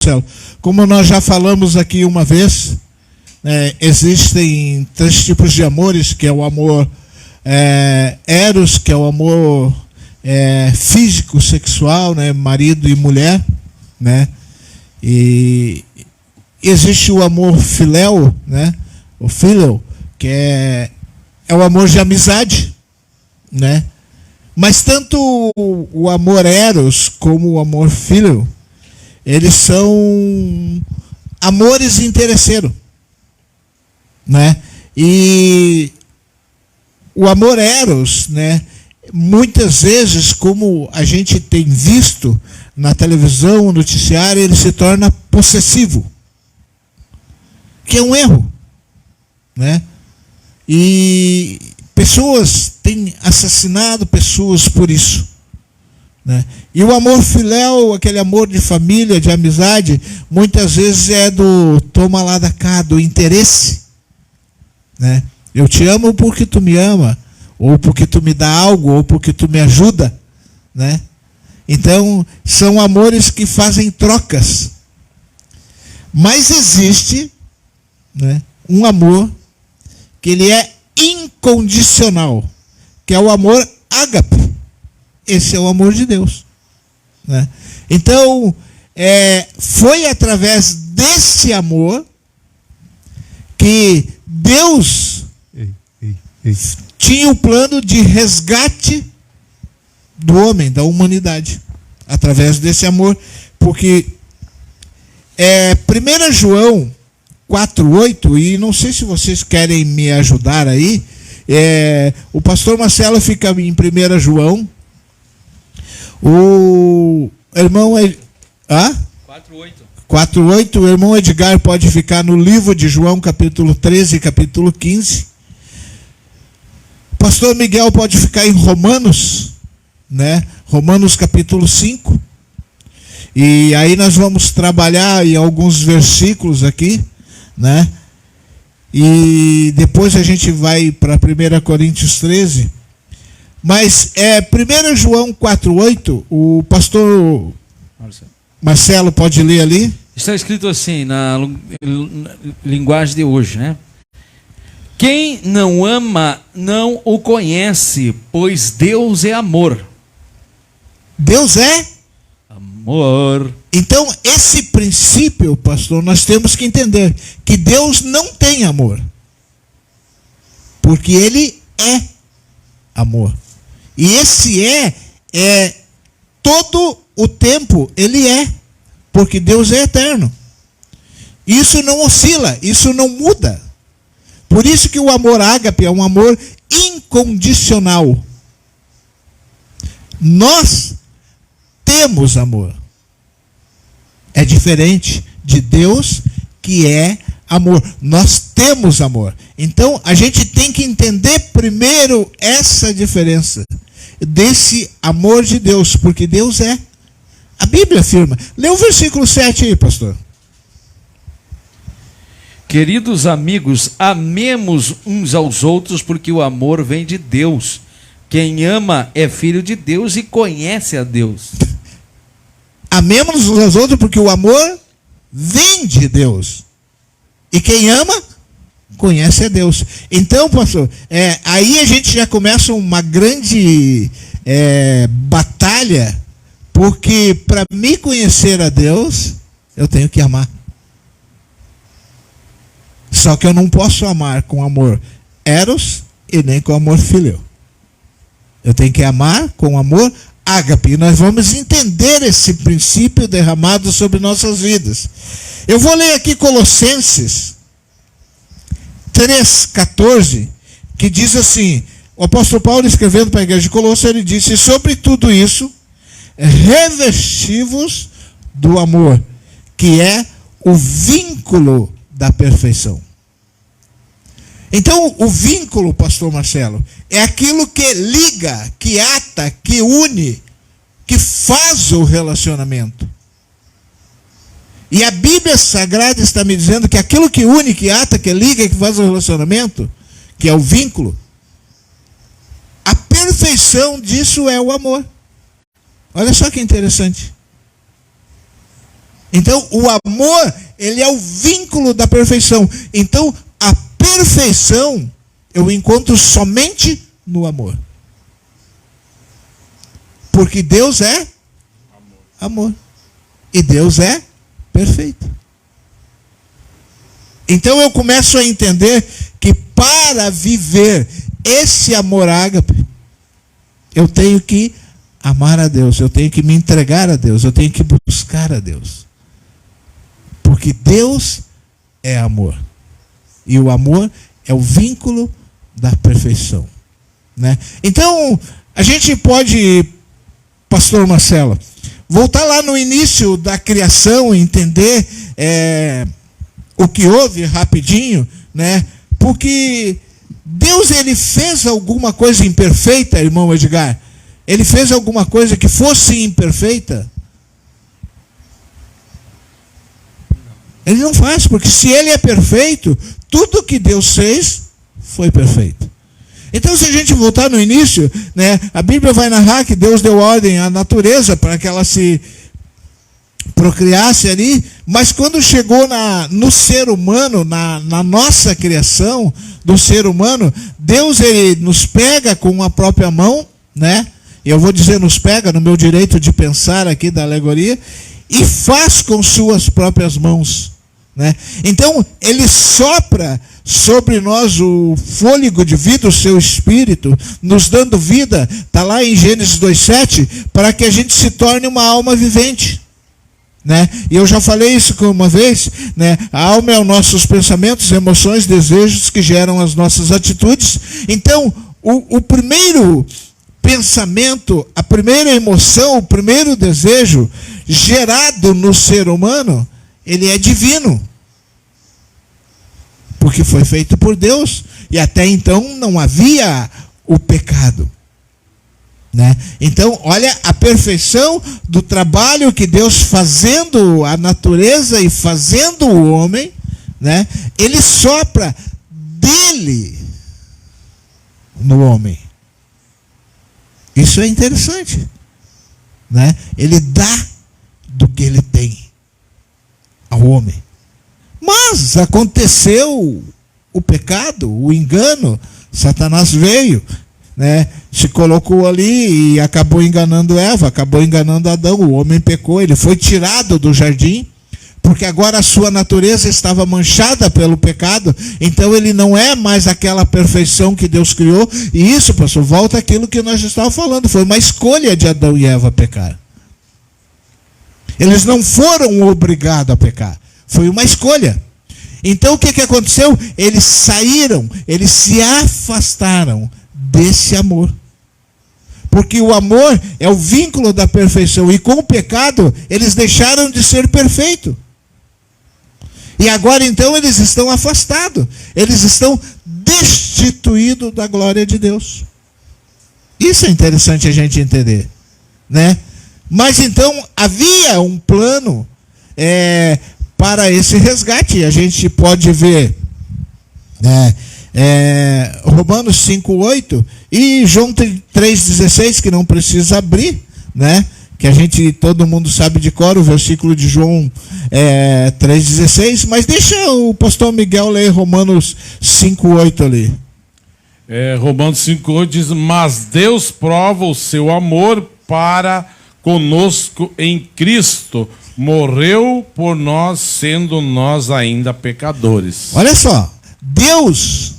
Marcelo, como nós já falamos aqui uma vez, existem 3 tipos de amores, que é o amor eros, que é o amor físico, sexual, né, marido e mulher, né, e existe o amor filéu, né, o filial, que é o amor de amizade, né, mas tanto o amor eros como o amor filial, eles são amores interesseiros, né? E o amor eros, né, muitas vezes, como a gente tem visto na televisão, no noticiário, ele se torna possessivo, que é um erro, né? E pessoas têm assassinado pessoas por isso, né? E o amor filéu, aquele amor de família, de amizade, muitas vezes é do toma lá da cá, do interesse, né? Eu te amo porque tu me ama, ou porque tu me dá algo, ou porque tu me ajuda, né? Então, são amores que fazem trocas. Mas existe, né, um amor que ele é incondicional, que é o amor ágape. Esse é o amor de Deus, né? Então, foi através desse amor que Deus tinha o plano de resgate do homem, da humanidade, através desse amor, porque 1 João 4:8, e não sei se vocês querem me ajudar aí, o pastor Marcelo fica em 1 João, o irmão 4:8, o irmão Edgar pode ficar no livro de João, capítulo 13 e capítulo 15. O pastor Miguel pode ficar em Romanos, né? Romanos capítulo 5. E aí nós vamos trabalhar em alguns versículos aqui, né? E depois a gente vai para 1 Coríntios 13. Mas 1 João 4:8, o pastor Marcelo pode ler ali? Está escrito assim, na linguagem de hoje, né? Quem não ama não o conhece, pois Deus é amor. Deus é amor. Então, esse princípio, pastor, nós temos que entender que Deus não tem amor, porque Ele é amor. E esse é todo o tempo, Ele é, porque Deus é eterno. Isso não oscila, isso não muda. Por isso que o amor ágape é um amor incondicional. Nós temos amor. É diferente de Deus, que é amor. Nós temos amor. Então, a gente tem que entender primeiro essa diferença desse amor de Deus, porque Deus é. A Bíblia afirma. Lê o versículo 7 aí, pastor. Queridos amigos, amemos uns aos outros, porque o amor vem de Deus. Quem ama é filho de Deus e conhece a Deus. Amemos uns aos outros, porque o amor vem de Deus. E quem ama, conhece a Deus. Então, pastor, aí a gente já começa uma grande batalha, porque para me conhecer a Deus, eu tenho que amar. Só que eu não posso amar com amor eros e nem com amor filho. Eu tenho que amar com amor ágape. E nós vamos entender esse princípio derramado sobre nossas vidas. Eu vou ler aqui Colossenses 3:14, que diz assim, o apóstolo Paulo escrevendo para a igreja de Colosso, ele disse, sobre tudo isso, revesti-vos do amor, que é o vínculo da perfeição. Então, o vínculo, pastor Marcelo, é aquilo que liga, que ata, que une, que faz o relacionamento. E a Bíblia Sagrada está me dizendo que aquilo que une, que ata, que liga, que faz o relacionamento, que é o vínculo, a perfeição disso é o amor. Olha só que interessante. Então, o amor, ele é o vínculo da perfeição. Então, a perfeição eu encontro somente no amor. Porque Deus é amor. E Deus é perfeito. Então eu começo a entender que para viver esse amor ágape, eu tenho que amar a Deus, eu tenho que me entregar a Deus, eu tenho que buscar a Deus. Porque Deus é amor. E o amor é o vínculo da perfeição, né? Então, a gente pode, pastor Marcelo, voltar lá no início da criação e entender o que houve rapidinho, né? Porque Deus, ele fez alguma coisa imperfeita, irmão Edgar? Ele fez alguma coisa que fosse imperfeita? Ele não faz, porque se ele é perfeito, tudo que Deus fez foi perfeito. Então, se a gente voltar no início, né, a Bíblia vai narrar que Deus deu ordem à natureza para que ela se procriasse ali, mas quando chegou no ser humano, na nossa criação do ser humano, Deus, ele nos pega com a própria mão, né? Eu vou dizer nos pega, no meu direito de pensar aqui da alegoria, e faz com suas próprias mãos, né? Então, ele sopra sobre nós o fôlego de vida, o seu espírito, nos dando vida, está lá em Gênesis 2:7, para que a gente se torne uma alma vivente, né? E eu já falei isso uma vez, né? A alma é os nossos pensamentos, emoções, desejos que geram as nossas atitudes. Então, o primeiro pensamento, a primeira emoção, o primeiro desejo gerado no ser humano, ele é divino. Porque foi feito por Deus, e até então não havia o pecado, né? Então, olha a perfeição do trabalho que Deus, fazendo a natureza e fazendo o homem, né? Ele sopra dele no homem. Isso é interessante, né? Ele dá do que ele tem ao homem. Mas aconteceu o pecado, o engano. Satanás veio, né? Se colocou ali e acabou enganando Eva, acabou enganando Adão. O homem pecou, ele foi tirado do jardim, porque agora a sua natureza estava manchada pelo pecado. Então ele não é mais aquela perfeição que Deus criou. E isso, pastor, volta àquilo que nós estávamos falando. Foi uma escolha de Adão e Eva pecar. Eles não foram obrigados a pecar. Foi uma escolha. Então o que aconteceu? Eles saíram, eles se afastaram desse amor. Porque o amor é o vínculo da perfeição. E com o pecado, eles deixaram de ser perfeitos. E agora então eles estão afastados. Eles estão destituídos da glória de Deus. Isso é interessante a gente entender, né? Mas então havia um plano para esse resgate. A gente pode ver Romanos 5:8 e João 3:16, que não precisa abrir, né? Que todo mundo sabe de cor o versículo de João 3:16, mas deixa o pastor Miguel ler Romanos 5:8 ali. Romanos 5:8 diz: mas Deus prova o seu amor para conosco em Cristo, morreu por nós, sendo nós ainda pecadores. Olha só, Deus,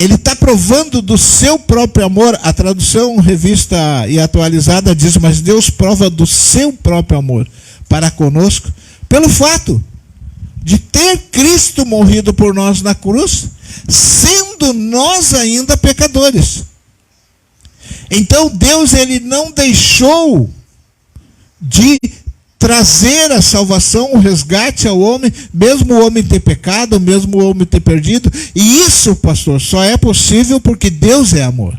ele está provando do seu próprio amor. A tradução revista e atualizada diz: mas Deus prova do seu próprio amor para conosco, pelo fato de ter Cristo morrido por nós na cruz, sendo nós ainda pecadores. Então Deus, ele não deixou de trazer a salvação, o resgate ao homem, mesmo o homem ter pecado, mesmo o homem ter perdido. E isso, pastor, só é possível porque Deus é amor.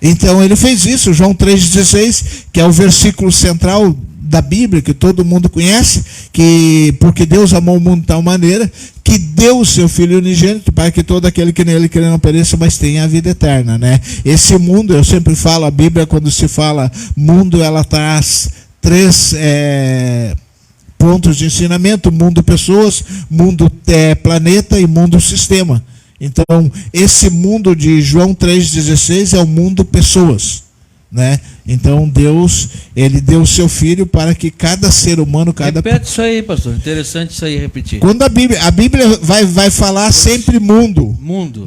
Então ele fez isso. João 3,16, que é o versículo central da Bíblia, que todo mundo conhece, que porque Deus amou o mundo de tal maneira que deu o seu Filho unigênito para que todo aquele que nele crê não pereça, mas tenha a vida eterna, né? Esse mundo, eu sempre falo, a Bíblia, quando se fala mundo, ela traz três pontos de ensinamento: mundo pessoas, mundo planeta e mundo sistema. Então, esse mundo de João 3,16 é o mundo pessoas, né? Então, Deus, ele deu o seu filho para que cada ser humano... Repete isso aí, pastor. Interessante isso aí, repetir. Quando a Bíblia vai falar sempre mundo.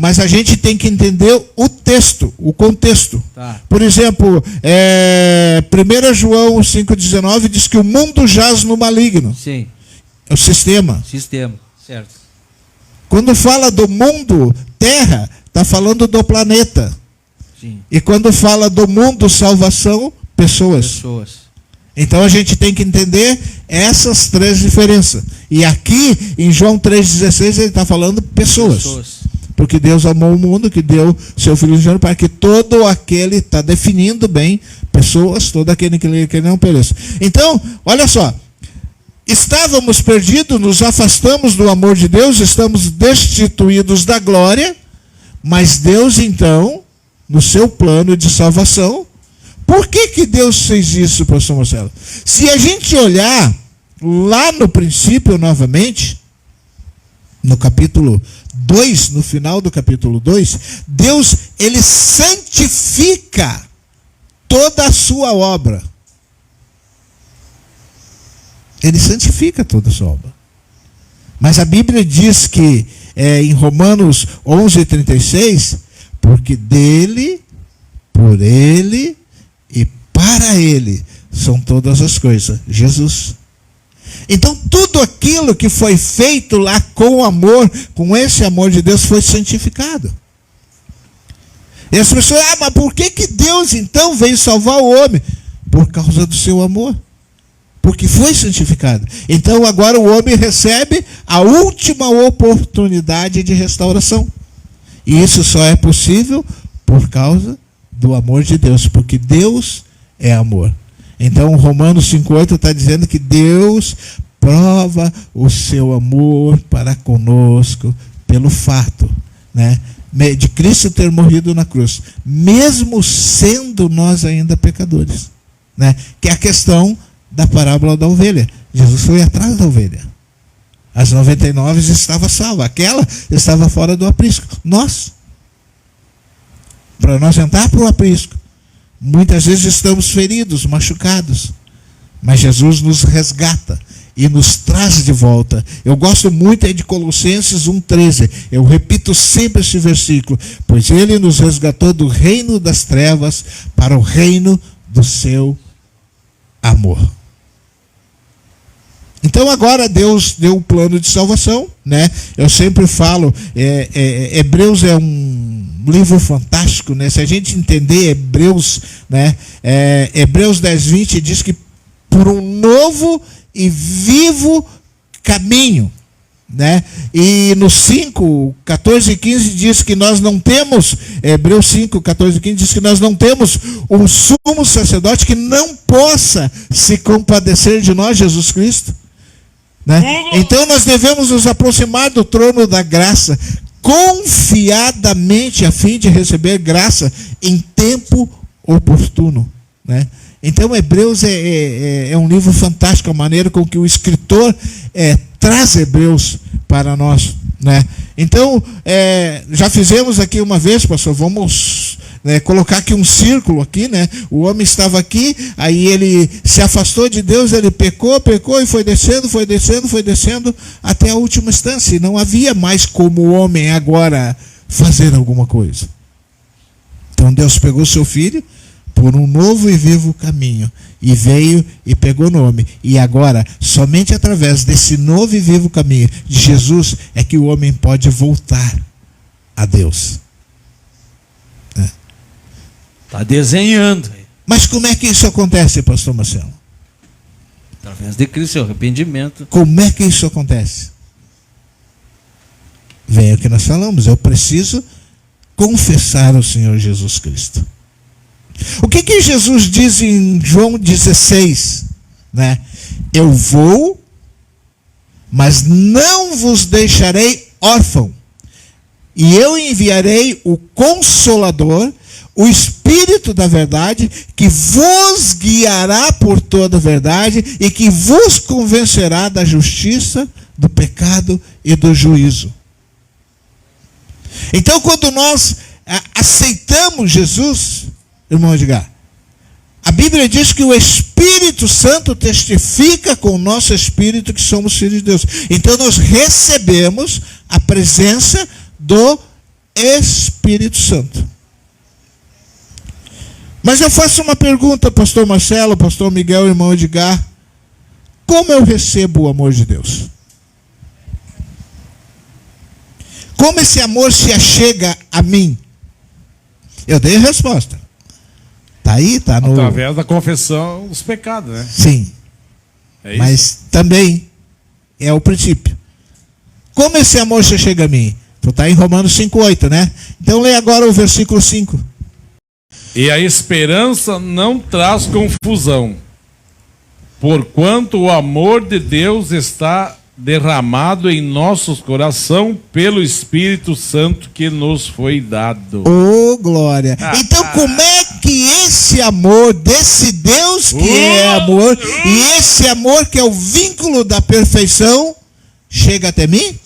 Mas a gente tem que entender o texto, o contexto. Tá. Por exemplo, 1 João 5,19 diz que o mundo jaz no maligno. Sim. É o sistema. Sistema, certo. Quando fala do mundo, terra, está falando do planeta. Sim. E quando fala do mundo, salvação, pessoas. Então a gente tem que entender essas três diferenças. E aqui, em João 3,16, ele está falando pessoas. Porque Deus amou o mundo, que deu seu Filho de para que todo aquele, está definindo bem, pessoas, todo aquele que não pereça. Então, olha só. Estávamos perdidos, nos afastamos do amor de Deus, estamos destituídos da glória, mas Deus, então, no seu plano de salvação, por que Deus fez isso, pastor Marcelo? Se a gente olhar lá no princípio, novamente, no capítulo 2, no final do capítulo 2, Deus, ele santifica toda a sua obra. Ele santifica toda a sua obra. Mas a Bíblia diz que, em Romanos 11:36, porque dele, por ele e para ele são todas as coisas. Jesus. Então, tudo aquilo que foi feito lá com amor, com esse amor de Deus, foi santificado. E as pessoas, mas por que Deus então veio salvar o homem? Por causa do seu amor. Porque foi santificado. Então agora o homem recebe a última oportunidade de restauração. E isso só é possível por causa do amor de Deus. Porque Deus é amor. Então Romanos 5,8 está dizendo que Deus prova o seu amor para conosco pelo fato, né, de Cristo ter morrido na cruz. Mesmo sendo nós ainda pecadores. Né, que é a questão da parábola da ovelha. Jesus foi atrás da ovelha. As 99 estavam salvas. Aquela estava fora do aprisco. Para nós entrar para o aprisco, muitas vezes estamos feridos, machucados. Mas Jesus nos resgata e nos traz de volta. Eu gosto muito de Colossenses 1,13. Eu repito sempre esse versículo. Pois ele nos resgatou do reino das trevas para o reino do seu amor. Então agora Deus deu um plano de salvação, né? Eu sempre falo, Hebreus é um livro fantástico, né? Se a gente entender Hebreus, né? Hebreus 10:20 diz que por um novo e vivo caminho, né? E no 5:14-15 diz que nós não temos, Hebreus 5:14-15 diz que nós não temos um sumo sacerdote que não possa se compadecer de nós, Jesus Cristo. Né? Então nós devemos nos aproximar do trono da graça confiadamente a fim de receber graça em tempo oportuno. Né? Então Hebreus é um livro fantástico, a maneira com que o escritor traz Hebreus para nós. Né? Então, já fizemos aqui uma vez, pastor, vamos colocar aqui um círculo aqui, né? O homem estava aqui, aí ele se afastou de Deus, ele pecou e foi descendo até a última instância. E não havia mais como o homem agora fazer alguma coisa. Então Deus pegou seu filho por um novo e vivo caminho e veio e pegou no homem. E agora, somente através desse novo e vivo caminho de Jesus é que o homem pode voltar a Deus. Está desenhando. Mas como é que isso acontece, pastor Marcelo? Através de Cristo, seu arrependimento. Como é que isso acontece? Vem o que nós falamos, eu preciso confessar ao Senhor Jesus Cristo. O que Jesus diz em João 16? Né? Eu vou, mas não vos deixarei órfão. E eu enviarei o Consolador, o Espírito da verdade, que vos guiará por toda a verdade e que vos convencerá da justiça, do pecado e do juízo. Então, quando nós aceitamos Jesus, irmão Edgar, a Bíblia diz que o Espírito Santo testifica com o nosso espírito que somos filhos de Deus. Então nós recebemos a presença do Espírito Santo. Mas eu faço uma pergunta, pastor Marcelo, pastor Miguel, irmão Edgar. Como eu recebo o amor de Deus? Como esse amor se achega a mim? Eu dei a resposta. Está aí, está no... Através da confissão dos pecados, né? Sim. É isso? Mas também é o princípio. Como esse amor se chega a mim? Então está em Romanos 5,8, né? Então lê agora o versículo 5. E a esperança não traz confusão, porquanto o amor de Deus está derramado em nossos corações pelo Espírito Santo que nos foi dado. Oh, glória! Então como é que esse amor desse Deus que é amor, e esse amor que é o vínculo da perfeição, chega até mim?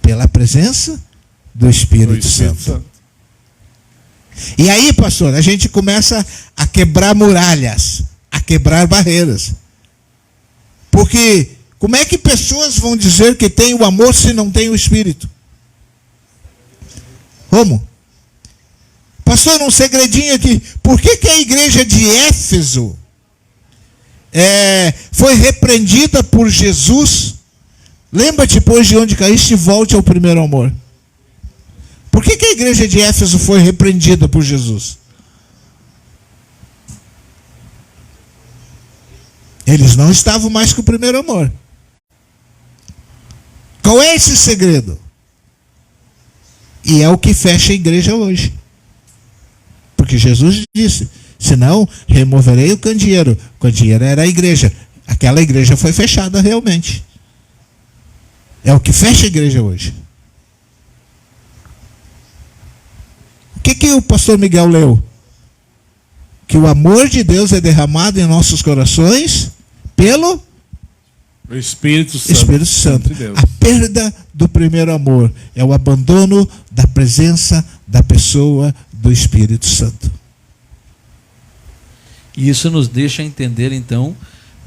Pela presença do Espírito Santo. E aí, pastor, a gente começa a quebrar muralhas, a quebrar barreiras. Porque como é que pessoas vão dizer que tem o amor se não tem o Espírito? Como? Pastor, um segredinho aqui. Por que a igreja de Éfeso foi repreendida por Jesus? Lembra-te, pois, de onde caíste e volte ao primeiro amor. Por que a igreja de Éfeso foi repreendida por Jesus? Eles não estavam mais com o primeiro amor. Qual é esse segredo? E é o que fecha a igreja hoje. Porque Jesus disse, senão removerei o candeeiro. O candeeiro era a igreja. Aquela igreja foi fechada realmente. É o que fecha a igreja hoje. O que o pastor Miguel leu? Que o amor de Deus é derramado em nossos corações pelo Espírito Santo. De Deus. A perda do primeiro amor é o abandono da presença da pessoa do Espírito Santo. E isso nos deixa entender, então,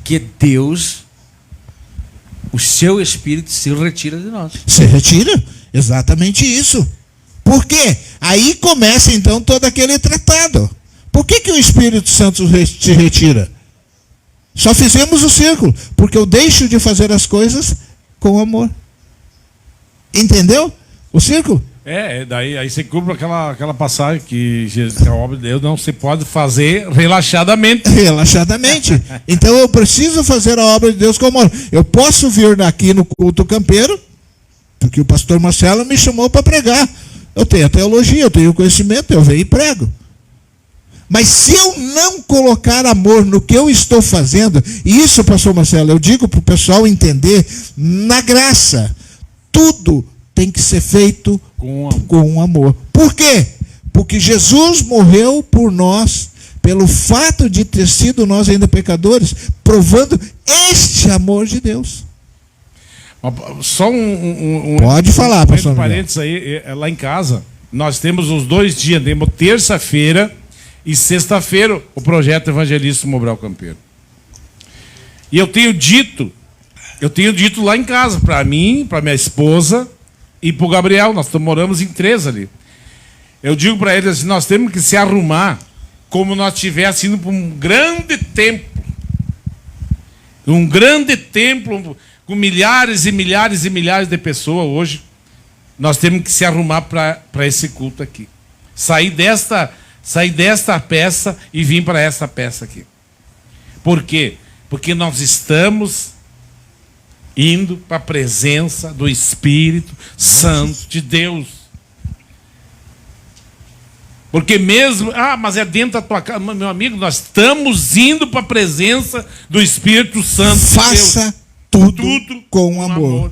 que Deus, o seu Espírito, se retira de nós. Se retira? Exatamente isso. Por quê? Aí começa, então, todo aquele tratado. Por que o Espírito Santo se retira? Só fizemos o círculo, porque eu deixo de fazer as coisas com amor. Entendeu? O círculo? Daí aí você cumpre aquela passagem que a obra de Deus não se pode fazer relaxadamente. Relaxadamente. Então eu preciso fazer a obra de Deus com amor. Eu posso vir aqui no culto campeiro, porque o pastor Marcelo me chamou para pregar. Eu tenho a teologia, eu tenho o conhecimento, eu venho e prego. Mas se eu não colocar amor no que eu estou fazendo, e isso, pastor Marcelo, eu digo para o pessoal entender, na graça, tudo tem que ser feito com amor. Por quê? Porque Jesus morreu por nós, pelo fato de ter sido nós ainda pecadores, provando este amor de Deus. Só Pode falar, pastor Miguel. Parênteses aí, lá em casa, nós temos os 2 dias, temos terça-feira e sexta-feira o projeto Evangelista Mobral Campeiro. E eu tenho dito lá em casa, para mim, para minha esposa e para o Gabriel, nós moramos em 3 ali. Eu digo para eles assim, nós temos que se arrumar como nós estivéssemos indo para um grande templo. Um grande templo com milhares e milhares e milhares de pessoas hoje. Nós temos que se arrumar para esse culto aqui. Sair desta peça e vir para essa peça aqui. Por quê? Porque nós estamos indo para a presença do Espírito Santo de Deus. Porque mesmo, mas é dentro da tua casa, meu amigo, nós estamos indo para a presença do Espírito Santo de Deus. Faça tudo com amor.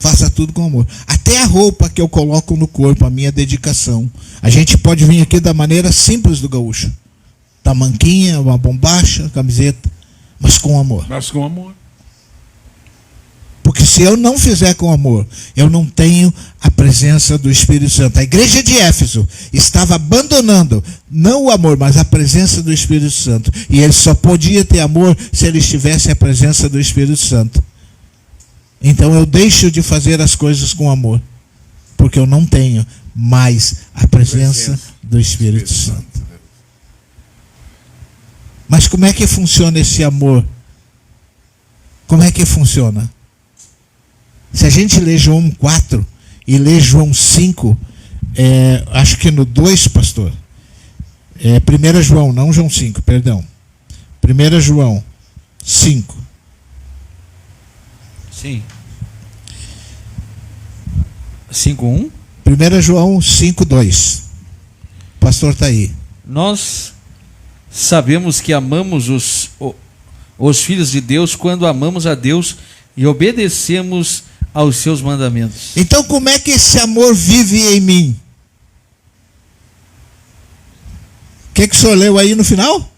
Faça tudo com amor. Até a roupa que eu coloco no corpo, a minha dedicação. A gente pode vir aqui da maneira simples do gaúcho. Tamanquinha, uma bombacha, camiseta, mas com amor. Mas com amor. Porque se eu não fizer com amor, eu não tenho a presença do Espírito Santo. A igreja de Éfeso estava abandonando, não o amor, mas a presença do Espírito Santo. E ele só podia ter amor se eles tivessem a presença do Espírito Santo. Então eu deixo de fazer as coisas com amor, porque eu não tenho mais a presença do Espírito Santo. Mas como é que funciona esse amor? Como é que funciona? Se a gente lê João 4 e lê João 5, acho que no 2, pastor, 1 João, não João 5, perdão. 1 João 5. Sim. 5:1? 1 João 5:2. O pastor está aí. Nós sabemos que amamos os filhos de Deus quando amamos a Deus e obedecemos aos seus mandamentos. Então como é que esse amor vive em mim? O que o senhor leu aí no final?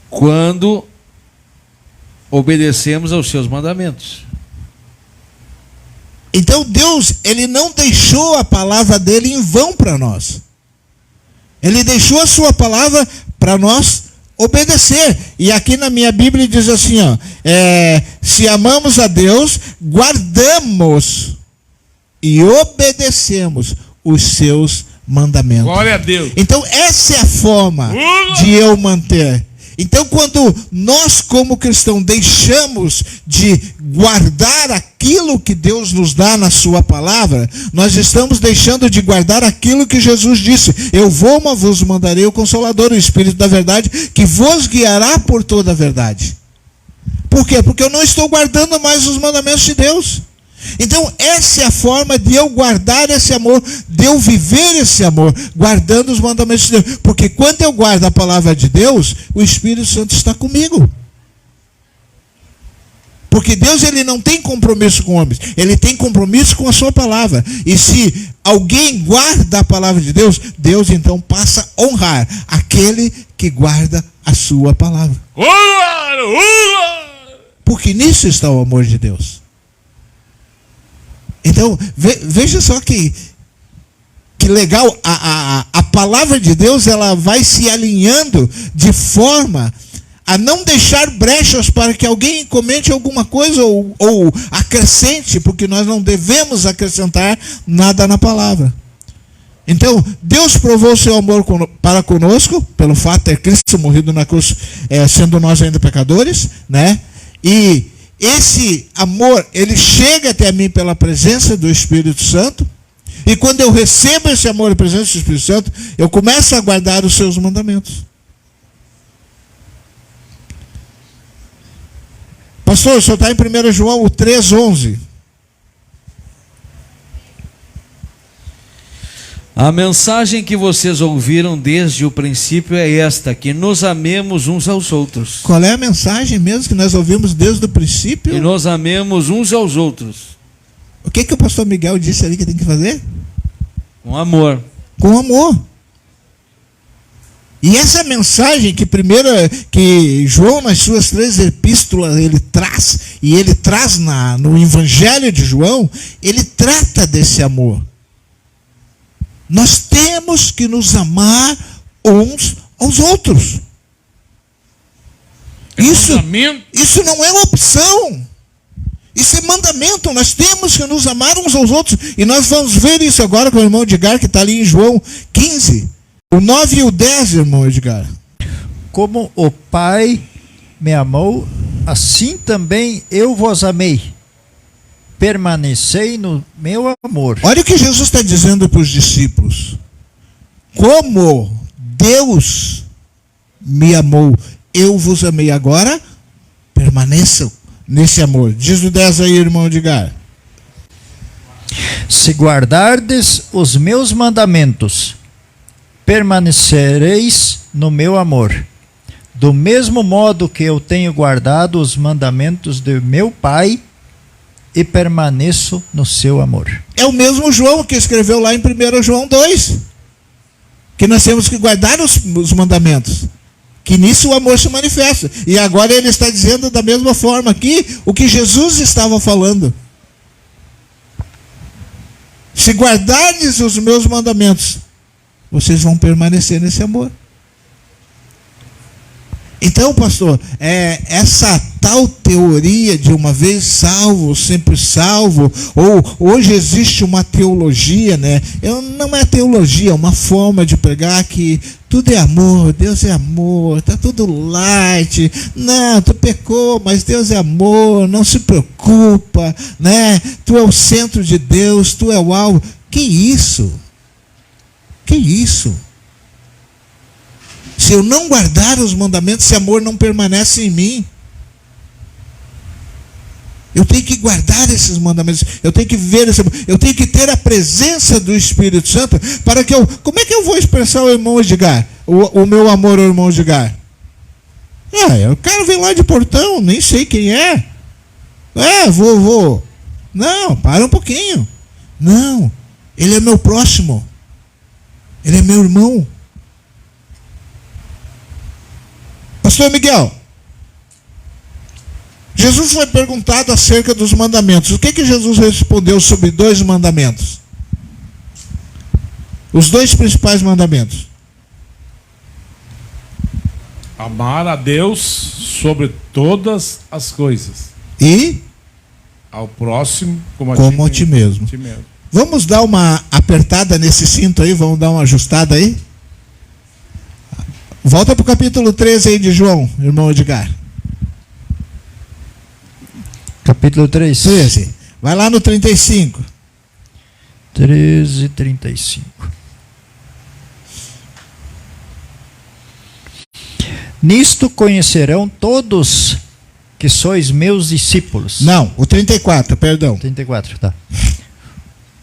Quando obedecemos aos seus mandamentos. Então Deus, ele não deixou a palavra dele em vão para nós. Ele deixou a sua palavra para nós obedecer. E aqui na minha Bíblia diz assim, ó, se amamos a Deus, guardamos e obedecemos os seus mandamentos. Glória a Deus. Então essa é a forma de eu manter. Então quando nós como cristãos deixamos de guardar aquilo que Deus nos dá na sua palavra, nós estamos deixando de guardar aquilo que Jesus disse: eu vou, mas vos mandarei o Consolador, o Espírito da verdade, que vos guiará por toda a verdade. Por quê? Porque eu não estou guardando mais os mandamentos de Deus. Então essa é a forma de eu guardar esse amor, de eu viver esse amor, guardando os mandamentos de Deus. Porque quando eu guardo a palavra de Deus, o Espírito Santo está comigo. Porque Deus, ele não tem compromisso com homens, ele tem compromisso com a sua palavra. E se alguém guarda a palavra de Deus, Deus então passa a honrar aquele que guarda a sua palavra. Porque nisso está o amor de Deus. Então, veja só que legal, a palavra de Deus, ela vai se alinhando de forma a não deixar brechas para que alguém comente alguma coisa ou acrescente, porque nós não devemos acrescentar nada na palavra. Então, Deus provou o seu amor para conosco, pelo fato de ter Cristo morrido na cruz, sendo nós ainda pecadores, né? E esse amor, ele chega até mim pela presença do Espírito Santo. E quando eu recebo esse amor e presença do Espírito Santo, eu começo a guardar os seus mandamentos. Pastor, o senhor está em 1 João 3:11. A mensagem que vocês ouviram desde o princípio é esta: que nos amemos uns aos outros. Qual é a mensagem mesmo que nós ouvimos desde o princípio? E nos amemos uns aos outros. O que o pastor Miguel disse ali que tem que fazer? Com amor. Com amor. E essa mensagem que João, nas suas 3 epístolas, ele traz no Evangelho de João, ele trata desse amor. Nós temos que nos amar uns aos outros. Isso não é opção. Isso é mandamento. Nós temos que nos amar uns aos outros. E nós vamos ver isso agora com o irmão Edgar, que está ali em João 15. O 9 e o 10, irmão Edgar. Como o Pai me amou, assim também eu vos amei. Permanecei no meu amor. Olha o que Jesus está dizendo para os discípulos. Como Deus me amou, eu vos amei. Agora, permaneçam nesse amor. Diz o 10 aí, irmão Edgar. Se guardardes os meus mandamentos, permanecereis no meu amor. Do mesmo modo que eu tenho guardado os mandamentos de meu Pai, e permaneço no seu amor. É o mesmo João que escreveu lá em 1 João 2, que nós temos que guardar os mandamentos, que nisso o amor se manifesta. E agora ele está dizendo da mesma forma aqui o que Jesus estava falando. Se guardardes os meus mandamentos, vocês vão permanecer nesse amor. Então, pastor, essa tal teoria de uma vez salvo, sempre salvo, ou hoje existe uma teologia, né? Não é teologia, é uma forma de pregar que tudo é amor, Deus é amor, tá tudo light. Não, tu pecou, mas Deus é amor, não se preocupa, né? Tu é o centro de Deus, tu é o alvo. Que isso? Que isso? Se eu não guardar os mandamentos, esse amor não permanece em mim. Eu tenho que guardar esses mandamentos, eu tenho que viver esse amor, eu tenho que ter a presença do Espírito Santo para que eu... Como é que eu vou expressar o irmão Edgar, o meu amor ao irmão Edgar? O cara vem lá de Portão, nem sei quem é. Vovô. Não, para um pouquinho. Não, ele é meu próximo. Ele é meu irmão. Pastor Miguel, Jesus foi perguntado acerca dos mandamentos. O que Jesus respondeu sobre 2 mandamentos? Os 2 principais mandamentos. Amar a Deus sobre todas as coisas. E? Ao próximo como a ti mesmo. Vamos dar uma apertada nesse cinto aí? Vamos dar uma ajustada aí? Volta para o capítulo 13 aí de João, irmão Edgar. Capítulo 13. Vai lá no 35. 13, 35. Nisto conhecerão todos que sois meus discípulos. Não, o 34, perdão. 34, tá.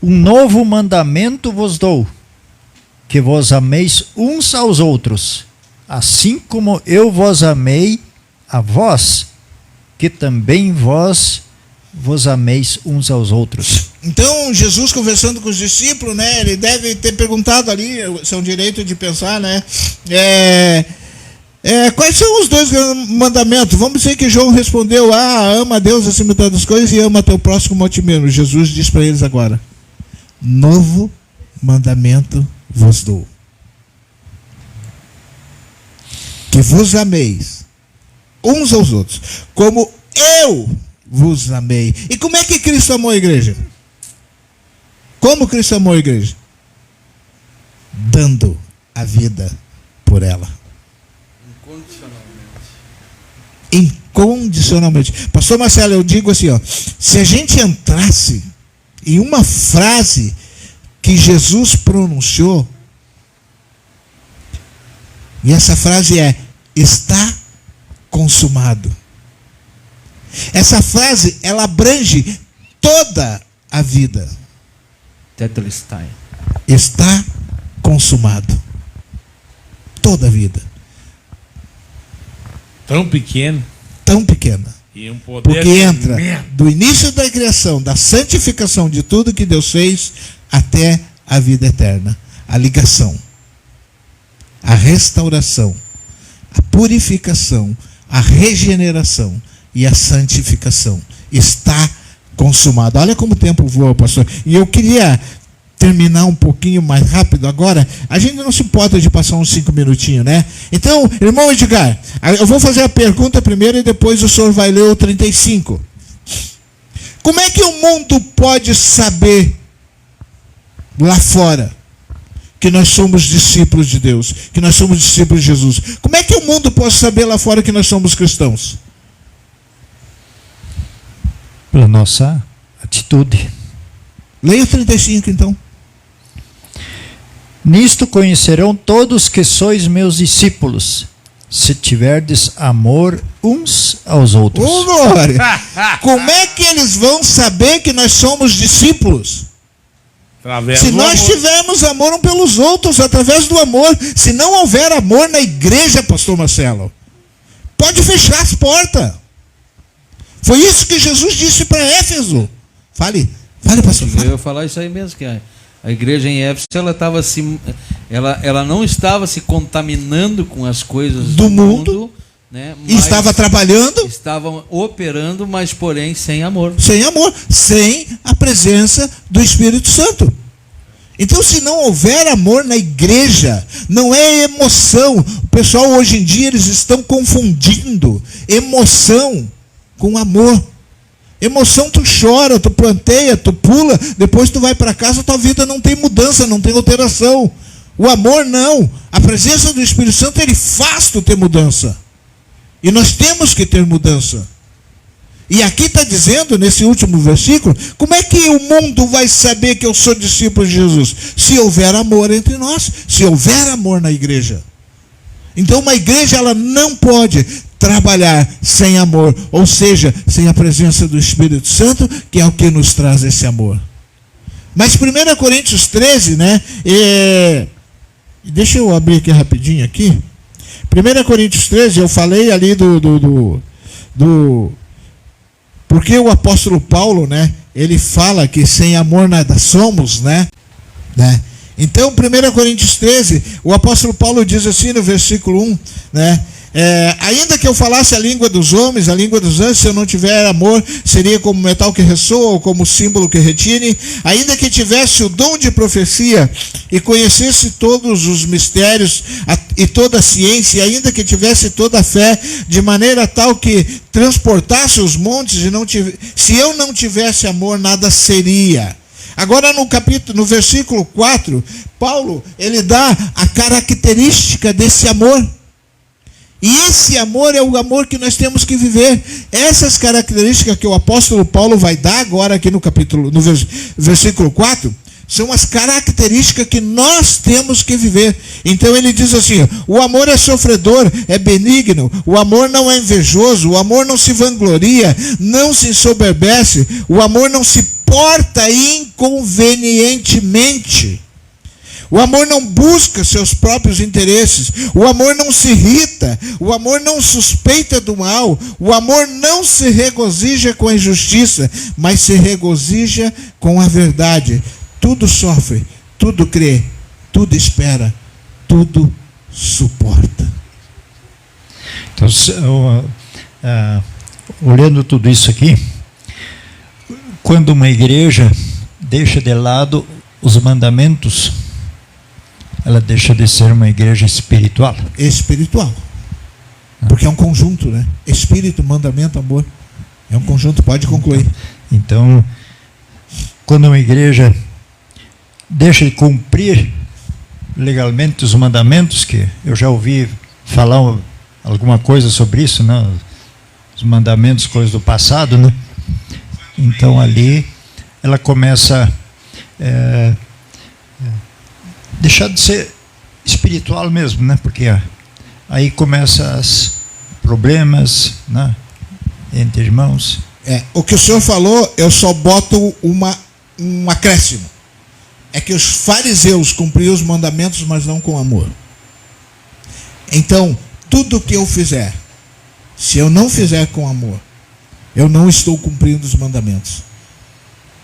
Um novo mandamento vos dou, que vos ameis uns aos outros, assim como eu vos amei a vós, que também vós vos ameis uns aos outros. Então, Jesus conversando com os discípulos, né, ele deve ter perguntado ali, seu direito de pensar, né, quais são os 2 mandamentos? Vamos dizer que João respondeu, ama a Deus acima de todas as coisas e ama teu próximo como a ti mesmo. Jesus diz para eles agora, novo mandamento vos dou, que vos ameis uns aos outros, como eu vos amei. E como é que Cristo amou a igreja? Como Cristo amou a igreja? Dando a vida por ela. Incondicionalmente. Pastor Marcelo, eu digo assim, se a gente entrasse em uma frase que Jesus pronunciou, e essa frase é, está consumado. Essa frase, ela abrange toda a vida. Tetelestai. Está consumado. Toda a vida. Tão pequeno. Tão pequena. E um poder porque entra do início da criação, da santificação de tudo que Deus fez, até a vida eterna. A ligação. A restauração. A purificação. A regeneração. E a santificação. Está consumado. Olha como o tempo voa, pastor. E eu queria terminar um pouquinho mais rápido agora. A gente não se importa de passar uns 5 minutinhos, né? Então, irmão Edgar, eu vou fazer a pergunta primeiro e depois o senhor vai ler o 35. Como é que o mundo pode saber lá fora que nós somos discípulos de Deus, que nós somos discípulos de Jesus? Como é que o mundo pode saber lá fora que nós somos cristãos? Pela nossa atitude. Leia o 35 então. Nisto conhecerão todos que sois meus discípulos, se tiverdes amor uns aos outros. Ô, glória! Como é que eles vão saber que nós somos discípulos? Se nós tivermos amor uns pelos outros, através do amor. Se não houver amor na igreja, pastor Marcelo, pode fechar as portas. Foi isso que Jesus disse para Éfeso. Fale, pastor. Eu ia falar isso aí mesmo, que a igreja em Éfeso, ela não estava se contaminando com as coisas do mundo, né? E estava trabalhando. Estavam operando, mas porém sem amor. Sem amor, sem a presença do Espírito Santo. Então, se não houver amor na igreja, não é emoção. O pessoal hoje em dia, eles estão confundindo emoção com amor. Emoção, tu chora, tu planteia, tu pula, depois tu vai para casa, tua vida não tem mudança, não tem alteração. O amor não. A presença do Espírito Santo, ele faz tu ter mudança. E nós temos que ter mudança. E aqui está dizendo, nesse último versículo, como é que o mundo vai saber que eu sou discípulo de Jesus? Se houver amor entre nós, se houver amor na igreja. Então uma igreja, ela não pode trabalhar sem amor, ou seja, sem a presença do Espírito Santo, que é o que nos traz esse amor. Mas 1 Coríntios 13, né? Deixa eu abrir aqui rapidinho aqui. 1 Coríntios 13, eu falei ali porque o apóstolo Paulo, né? Ele fala que sem amor nada somos, né? Então, 1 Coríntios 13, o apóstolo Paulo diz assim no versículo 1, né? Ainda que eu falasse a língua dos homens, a língua dos anjos, se eu não tiver amor, seria como metal que ressoa ou como símbolo que retine. Ainda que tivesse o dom de profecia e conhecesse todos os mistérios e toda a ciência, ainda que tivesse toda a fé, de maneira tal que transportasse os montes, se eu não tivesse amor, nada seria. Agora no versículo 4, Paulo, ele dá a característica desse amor. E esse amor é o amor que nós temos que viver. Essas características que o apóstolo Paulo vai dar agora aqui no versículo 4, são as características que nós temos que viver. Então ele diz assim: o amor é sofredor, é benigno, o amor não é invejoso, o amor não se vangloria, não se ensoberbece, o amor não se porta inconvenientemente. O amor não busca seus próprios interesses. O amor não se irrita. O amor não suspeita do mal. O amor não se regozija com a injustiça, mas se regozija com a verdade. Tudo sofre, tudo crê, tudo espera, tudo suporta. Então, olhando tudo isso aqui, quando uma igreja deixa de lado os mandamentos, ela deixa de ser uma igreja espiritual. Espiritual. Porque é um conjunto, né? Espírito, mandamento, amor. É um conjunto, pode concluir. Então, quando uma igreja deixa de cumprir legalmente os mandamentos, que eu já ouvi falar alguma coisa sobre isso, né? Os mandamentos, coisas do passado, né? Então ali ela começa deixar de ser espiritual mesmo, né? Porque aí começa os problemas, né? Entre irmãos. O que o senhor falou, eu só boto um acréscimo. É que os fariseus cumpriam os mandamentos, mas não com amor. Então, tudo que eu fizer, se eu não fizer com amor, eu não estou cumprindo os mandamentos.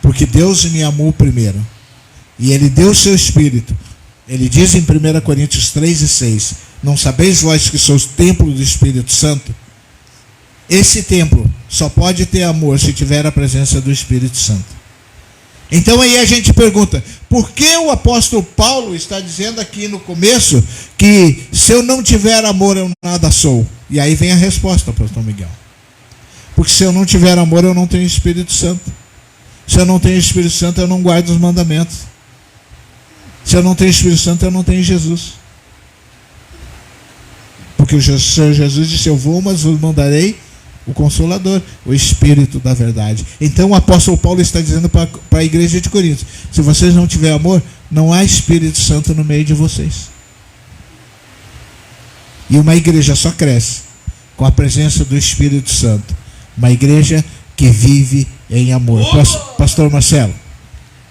Porque Deus me amou primeiro. E Ele deu o seu Espírito. Ele diz em 1 Coríntios 3:6, não sabeis vós que sois templo do Espírito Santo? Esse templo só pode ter amor se tiver a presença do Espírito Santo. Então aí a gente pergunta, por que o apóstolo Paulo está dizendo aqui no começo que se eu não tiver amor eu nada sou? E aí vem a resposta, pastor Miguel. Porque se eu não tiver amor eu não tenho Espírito Santo. Se eu não tenho Espírito Santo eu não guardo os mandamentos. Se eu não tenho Espírito Santo, eu não tenho Jesus. Porque o Senhor Jesus disse, eu vou, mas vos mandarei o Consolador, o Espírito da verdade. Então o apóstolo Paulo está dizendo para a igreja de Corinto, se vocês não tiverem amor, não há Espírito Santo no meio de vocês. E uma igreja só cresce com a presença do Espírito Santo. Uma igreja que vive em amor. Pastor Marcelo.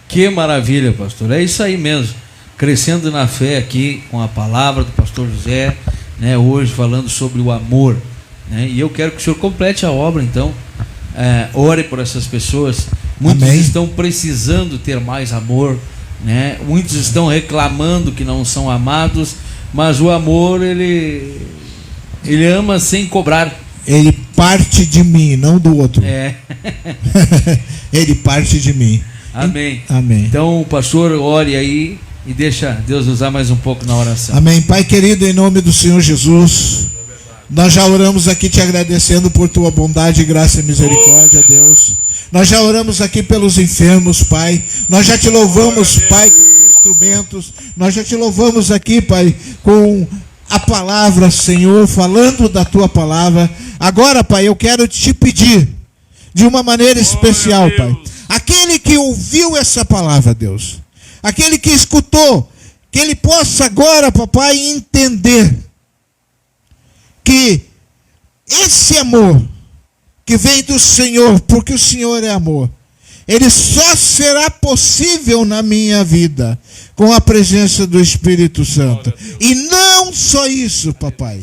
Que maravilha, pastor. É isso aí mesmo. Crescendo na fé aqui com a palavra do pastor José, né, hoje falando sobre o amor, né, e eu quero que o senhor complete a obra, então, ore por essas pessoas, Muitos Amém. estão precisando ter mais amor, né? Muitos estão reclamando que não são amados, mas o amor, ele ama sem cobrar. Ele parte de mim, não do outro. É. Ele parte de mim. Amém. Amém. Então, o pastor, ore aí e deixa Deus usar mais um pouco na oração. Amém. Pai querido, em nome do Senhor Jesus, nós já oramos aqui te agradecendo por tua bondade, graça e misericórdia, Deus. Nós já oramos aqui pelos enfermos, Pai. Nós já te louvamos, Pai, com os instrumentos. Nós já te louvamos aqui, Pai, com a palavra, Senhor, falando da tua palavra. Agora, Pai, eu quero te pedir, de uma maneira especial, Pai, aquele que ouviu essa palavra, Deus, aquele que escutou, que ele possa agora, papai, entender que esse amor que vem do Senhor, porque o Senhor é amor, ele só será possível na minha vida com a presença do Espírito Santo. E não só isso, papai.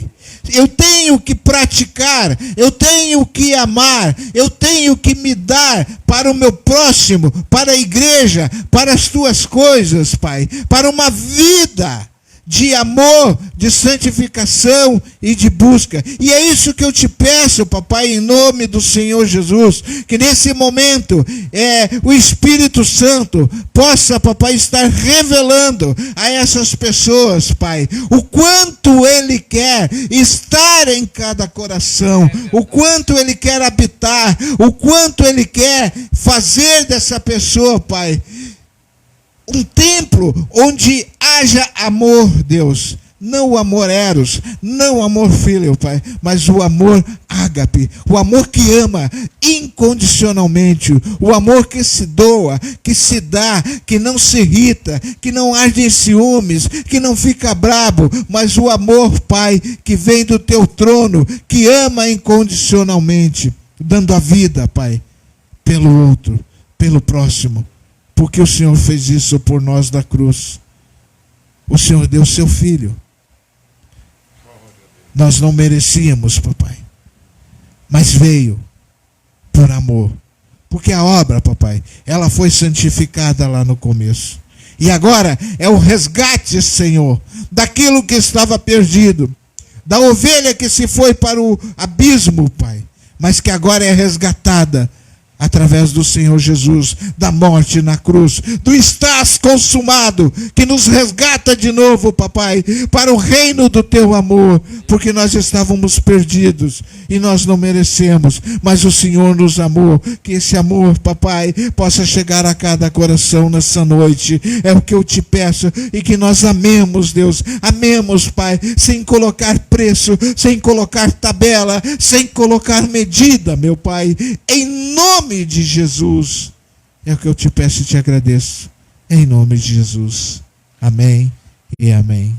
Eu tenho que praticar, eu tenho que amar, eu tenho que me dar para o meu próximo, para a igreja, para as tuas coisas, Pai, para uma vida de amor, de santificação e de busca. E é isso que eu te peço, papai, em nome do Senhor Jesus, que nesse momento o Espírito Santo possa, papai, estar revelando a essas pessoas, Pai, o quanto Ele quer estar em cada coração, o quanto Ele quer habitar, o quanto Ele quer fazer dessa pessoa, Pai, um templo onde haja amor, Deus. Não o amor eros, não o amor filho, Pai, mas o amor ágape, o amor que ama incondicionalmente, o amor que se doa, que se dá, que não se irrita, que não arde em ciúmes, que não fica brabo, mas o amor, Pai, que vem do teu trono, que ama incondicionalmente, dando a vida, Pai, pelo outro, pelo próximo. Porque o Senhor fez isso por nós na cruz. O Senhor deu seu filho. Nós não merecíamos, papai. Mas veio por amor. Porque a obra, papai, ela foi santificada lá no começo. E agora é o resgate, Senhor, daquilo que estava perdido. Da ovelha que se foi para o abismo, Pai. Mas que agora é resgatada através do Senhor Jesus, da morte na cruz, do estás consumado, que nos resgata de novo, papai, para o reino do teu amor, porque nós estávamos perdidos e nós não merecemos, mas o Senhor nos amou. Que esse amor, papai, possa chegar a cada coração nessa noite, é o que eu te peço, e que nós amemos, Deus, amemos, Pai, sem colocar preço, sem colocar tabela, sem colocar medida, meu Pai, em nome de Jesus, é o que eu te peço e te agradeço, em nome de Jesus, amém e amém.